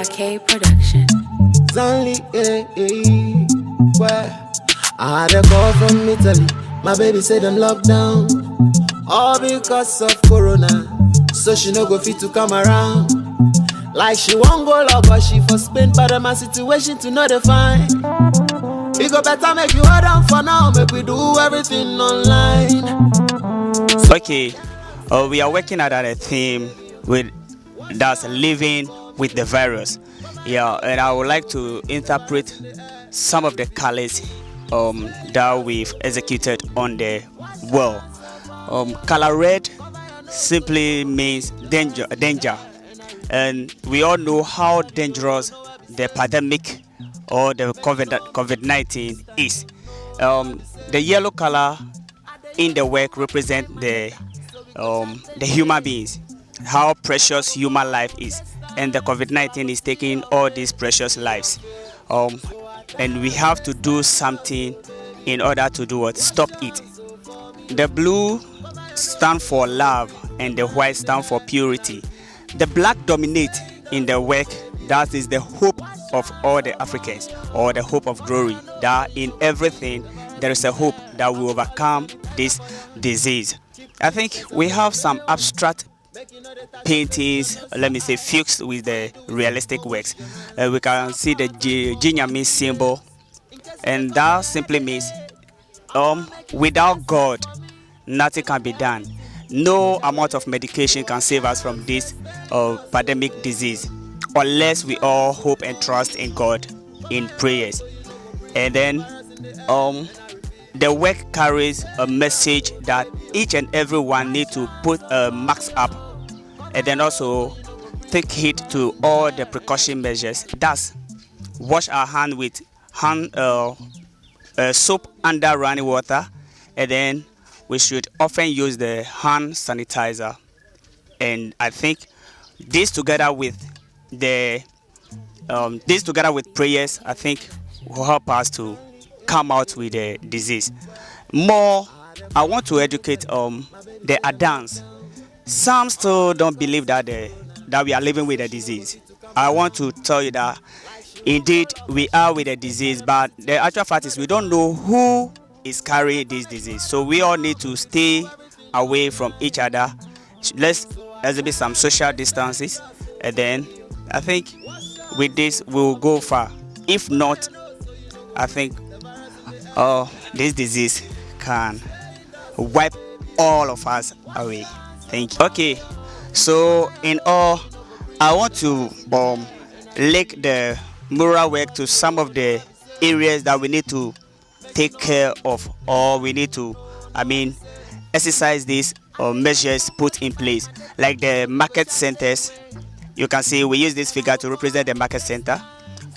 Sake Production. Only, where I had a call from Italy. My baby said I'm locked down, all because of Corona. So she no go fit to come around. Like she won't go love, but she for Spain. But my situation to know the fine. It go better make you hold on for now. Make we do everything online. Okay, we are working at a theme with that's living with the virus. Yeah, and I would like to interpret some of the colors that we've executed on the wall. Color red simply means danger, and we all know how dangerous the pandemic or the COVID-19 is. The yellow color in the work represent the human beings, how precious human life is, and the COVID-19 is taking all these precious lives, and we have to do something in order to do what? Stop it. The blue stand for love and the white stand for purity. The black dominate in the work. That is the hope of all the Africans, or the hope of glory, that in everything there is a hope that we overcome this disease. I think we have some abstract paintings, let me say, fixed with the realistic works. We can see the Jinyami symbol, and that simply means without God nothing can be done. No amount of medication can save us from this pandemic disease, unless we all hope and trust in God in prayers. And then the work carries a message that each and everyone need to put a mask up, and then also take heed to all the precaution measures. Thus, wash our hand with soap under running water, and then we should often use the hand sanitizer. And I think this together with prayers, I think will help us to come out with the disease. More, I want to educate the Adans. Some still don't believe that that we are living with a disease. I want to tell you that indeed we are with a disease, but the actual fact is we don't know who is carrying this disease. So we all need to stay away from each other. Let's be some social distances, and then I think with this we'll go far. If not, I think this disease can wipe all of us away. Thank you. Okay, so in all, I want to link the mural work to some of the areas that we need to take care of, or we need to, exercise these measures put in place, like the market centers. You can see we use this figure to represent the market center,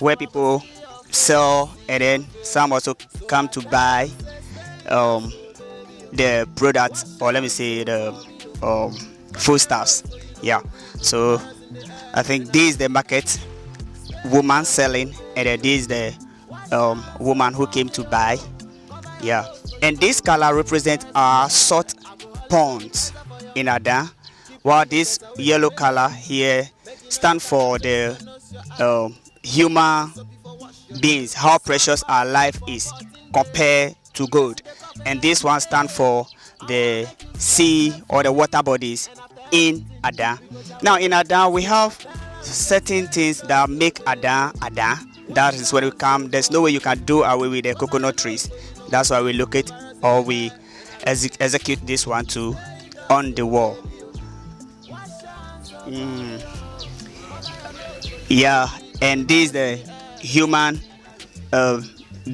where people sell, and then some also come to buy the products, or let me say the foodstuffs. Yeah, so I think this is the market woman selling, and then this is the woman who came to buy. Yeah, and this color represents our salt ponds in Ada, while this yellow color here stand for the human beings, how precious our life is compared to gold, and this one stand for the sea or the water bodies in Ada. Now in Ada we have certain things that make Ada Ada. That is when we come, there's no way you can do away with the coconut trees. That's why we locate, or we execute this one too on the wall. Yeah, and this is the human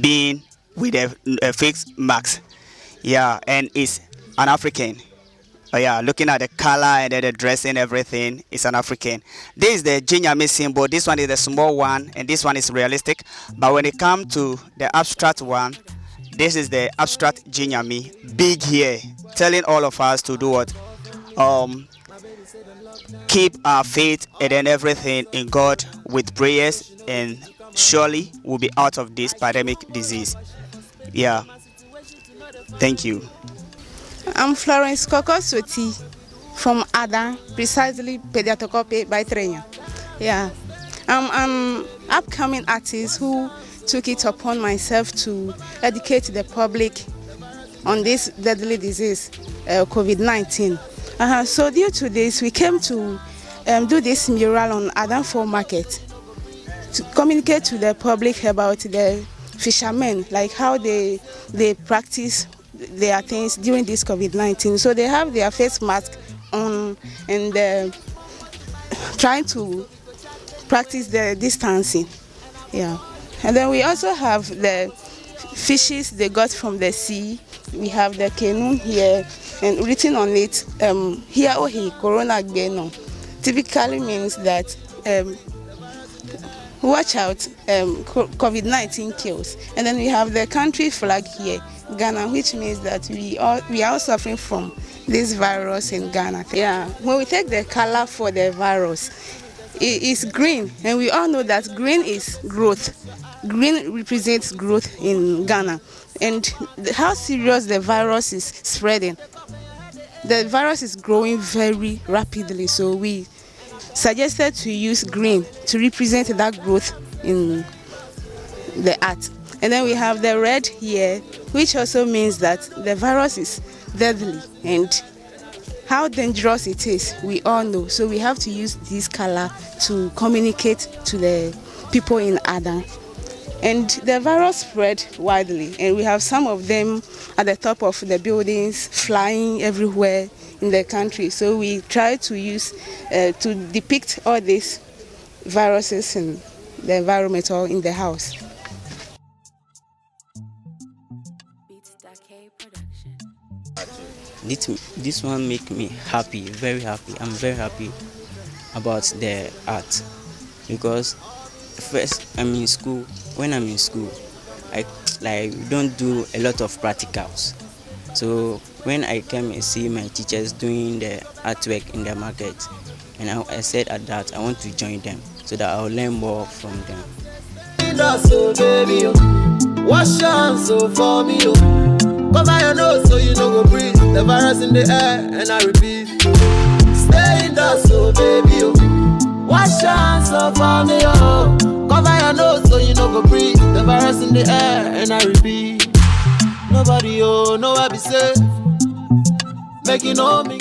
being with a fixed mask. Yeah, and it's an African. Yeah, looking at the color and the dress and everything, it's an African. This is the Jinyami symbol. This one is the small one, and this one is realistic. But when it comes to the abstract one, this is the abstract Jinyami, big here, telling all of us to do what? Keep our faith and then everything in God with prayers, and surely we'll be out of this pandemic disease. Yeah. Thank you. I'm Florence Kokosweti from Ada, precisely pediatric by training. Yeah, I'm an upcoming artist who took it upon myself to educate the public on this deadly disease, COVID-19. So due to this, we came to do this mural on Ada Foah Market to communicate to the public about the fishermen, like how they practice their things during this COVID-19. So they have their face mask on and trying to practice the distancing. Yeah. And then we also have the fishes they got from the sea. We have the canoe here, and written on it, here ohi corona geno. Typically means that watch out, COVID-19 kills. And then we have the country flag here, Ghana, which means that we are all suffering from this virus in Ghana. Yeah. When we take the color for the virus, it is green, and we all know that green is growth. Green represents growth in Ghana, and how serious the virus is spreading. The virus is growing very rapidly, so we suggested to use green to represent that growth in the art. And then we have the red here, which also means that the virus is deadly, and how dangerous it is, we all know. So we have to use this color to communicate to the people in Ada. And the virus spread widely, and we have some of them at the top of the buildings, flying everywhere in the country. So we try to use to depict all these viruses in the environment or in the house. This one make me happy, very happy. I'm very happy about the art because first I'm in school. When I'm in school, I don't do a lot of practicals. So when I came and see my teachers doing the artwork in the market, and I said at that I want to join them so that I'll learn more from them. Wash hands so for me, cover your nose so you no go breathe. The virus in the air, and I repeat, stay indoors, so baby, wash hands so for me, cover your nose so you no go breathe. The virus in the air, and I repeat, nobody, no I be safe, make you know me.